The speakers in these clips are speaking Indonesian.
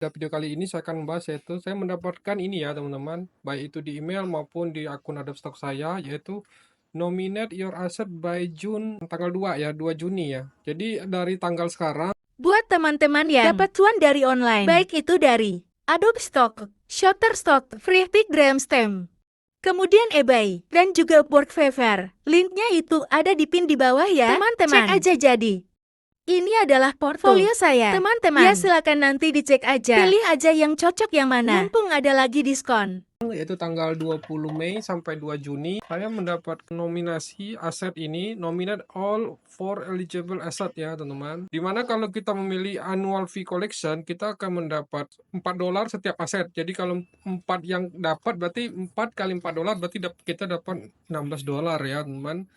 Pada video kali ini saya akan membahas yaitu saya mendapatkan ini ya teman-teman, baik itu di email maupun di akun Adobe Stock saya, yaitu nominate your asset by June tanggal 2 ya, 2 Juni ya. Jadi dari tanggal sekarang Buat teman-teman yang dapat cuan dari online, baik itu dari Adobe Stock, Shutterstock, Freepik Gramstamp, kemudian eBay, dan juga Upwork Fiverr. Linknya itu ada di pin di bawah ya, teman-teman. Cek aja jadi. Ini adalah portfolio saya, teman-teman. Ya silakan nanti dicek aja. Pilih aja yang cocok yang mana. Mumpung ada lagi diskon. yaitu tanggal 20 Mei sampai 2 Juni, saya mendapat nominasi aset ini, nominate all for eligible asset ya teman-teman. Dimana kalau kita memilih annual fee collection, kita akan mendapat $4 setiap aset. Jadi kalau 4 yang dapat berarti 4 kali $4 berarti kita dapat $16 ya teman-teman.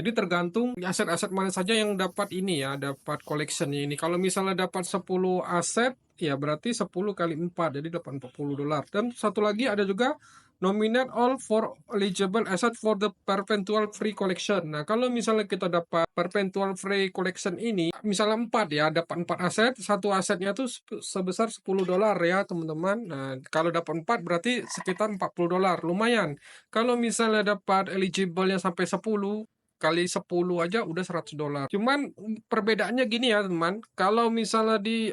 Jadi tergantung aset-aset mana saja yang dapat ini ya, dapat collection ini. Kalau misalnya dapat 10 aset, ya berarti 10 kali 4, jadi dapat $40. Dan satu lagi ada juga nominate all for eligible asset for the perpetual free collection. Nah, kalau misalnya kita dapat perpetual free collection ini, misalnya 4 ya, dapat 4 aset, satu asetnya tuh sebesar $10 ya, teman-teman. Nah, kalau dapat 4 berarti sekitar $40, lumayan. Kalau misalnya dapat eligible-nya sampai 10, kali 10 aja udah $100. Cuman perbedaannya gini ya teman, kalau misalnya di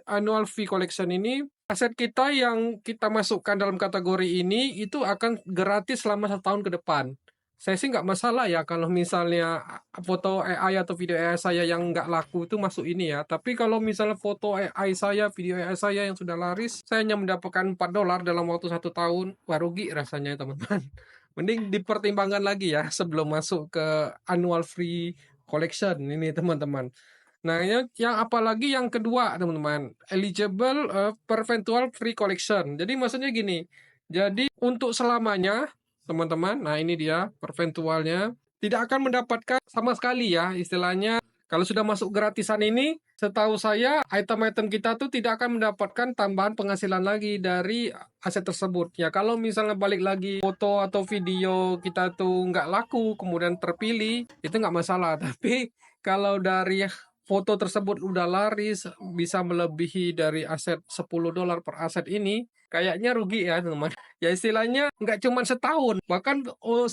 annual fee collection ini, aset kita yang kita masukkan dalam kategori ini itu akan gratis selama 1 tahun ke depan. Saya sih nggak masalah ya kalau misalnya foto AI atau video AI saya yang nggak laku itu masuk ini ya. Tapi kalau misalnya foto AI saya, video AI saya yang sudah laris, saya hanya mendapatkan $4 dalam waktu 1 tahun, wah rugi rasanya teman-teman. Mending dipertimbangkan lagi ya sebelum masuk ke annual free collection ini teman-teman. Nah, yang apalagi yang kedua teman-teman, eligible perpetual free collection. Jadi maksudnya gini, jadi untuk selamanya teman-teman, nah ini dia perpetualnya, tidak akan mendapatkan sama sekali ya istilahnya. Kalau sudah masuk gratisan ini, setahu saya item-item kita tuh tidak akan mendapatkan tambahan penghasilan lagi dari aset tersebut. Ya kalau misalnya balik lagi foto atau video kita tuh nggak laku, kemudian terpilih, itu nggak masalah. Tapi kalau dari foto tersebut udah laris, bisa melebihi dari aset $10 per aset ini, kayaknya rugi ya teman-teman. Ya istilahnya nggak cuma setahun, bahkan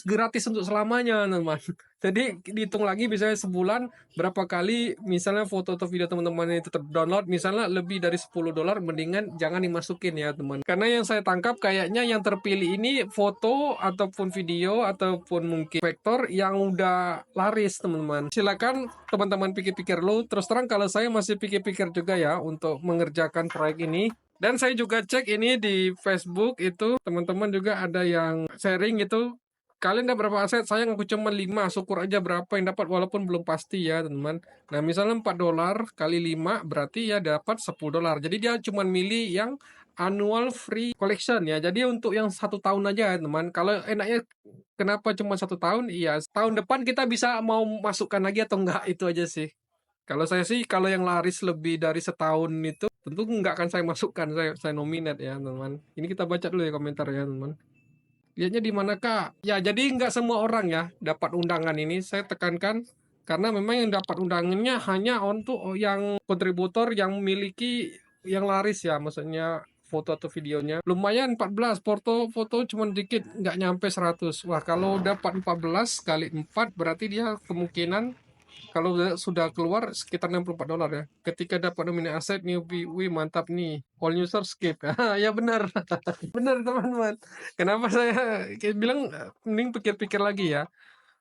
gratis untuk selamanya teman-teman. Jadi dihitung lagi misalnya sebulan berapa kali misalnya foto atau video teman-teman itu terdownload, misalnya lebih dari $10, mendingan jangan dimasukin ya teman. Karena yang saya tangkap kayaknya yang terpilih ini foto ataupun video ataupun mungkin vektor yang udah laris teman-teman. Silakan teman-teman pikir-pikir lu. Terus terang kalau saya masih pikir-pikir juga ya untuk mengerjakan proyek ini. Dan saya juga cek ini di Facebook itu teman-teman juga ada yang sharing itu. Kalian dapat berapa aset? Saya ngaku cuma 5, syukur aja berapa yang dapat walaupun belum pasti ya teman-teman. Nah misalnya $4 kali 5 berarti ya dapat $10. Jadi dia cuma milih yang annual free collection ya. Jadi untuk yang 1 tahun aja ya teman. Kalau enaknya kenapa cuma 1 tahun? Iya tahun depan kita bisa mau masukkan lagi atau enggak, itu aja sih. Kalau saya sih kalau yang laris lebih dari setahun itu tentu nggak akan saya masukkan, saya nominate ya teman-teman. Ini kita baca dulu ya komentar ya teman-teman. Lihatnya di mana Kak? Ya, jadi nggak semua orang ya dapat undangan ini. Saya tekankan karena memang yang dapat undangannya hanya untuk yang kontributor yang memiliki yang laris ya, maksudnya foto atau videonya. Lumayan 14, foto-foto cuma dikit, nggak nyampe 100. Wah, kalau dapat 14 kali 4 berarti dia kemungkinan kalau sudah keluar sekitar $64 ya. Ketika dapat nominasi aset newbie, wih mantap nih. All user skip. Ya benar. Benar teman-teman. Kenapa saya kayak bilang mending pikir-pikir lagi ya.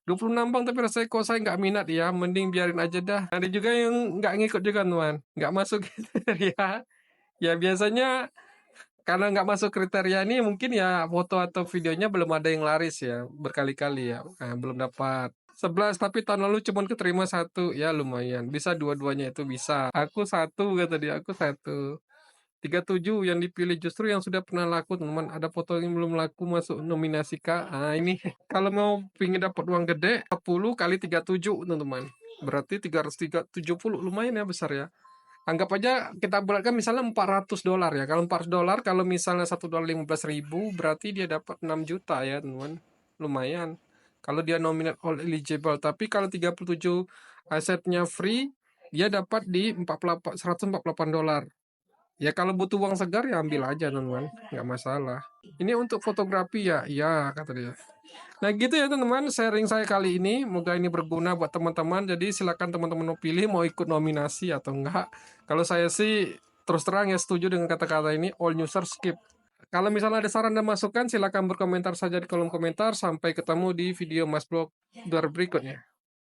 26 bang tapi rasanya kok saya nggak minat ya. Mending biarin aja dah. Ada juga yang nggak ngikut juga teman. Nggak masuk kriteria. Ya biasanya karena nggak masuk kriteria ini mungkin ya foto atau videonya belum ada yang laris ya. Berkali-kali ya. Nah, belum dapat. 11 tapi tahun lalu cuma keterima 1 ya lumayan bisa dua-duanya itu bisa aku 1 kata dia aku 1 37 yang dipilih justru yang sudah pernah laku teman ada foto yang belum laku masuk nominasi Kak. Nah ini kalau mau pingin dapat uang gede 10 kali 37 teman-teman berarti 370 lumayan ya besar ya. Anggap aja kita bulatkan misalnya $400 ya. Kalau $400 kalau misalnya $1 15.000 berarti dia dapat 6 juta ya teman-teman. Lumayan. Kalau dia nominate all eligible. Tapi kalau 37 asetnya free dia dapat di $148. Ya kalau butuh uang segar ya ambil aja teman-teman, nggak masalah. Ini untuk fotografi ya, iya kata dia. Nah gitu ya teman-teman, sharing saya kali ini. Moga ini berguna buat teman-teman. Jadi silakan teman-teman mau pilih mau ikut nominasi atau enggak. Kalau saya sih terus terang ya setuju dengan kata-kata ini, all user skip. Kalau misalnya ada saran dan masukan, silakan berkomentar saja di kolom komentar. Sampai ketemu di video Mas Blog berikutnya.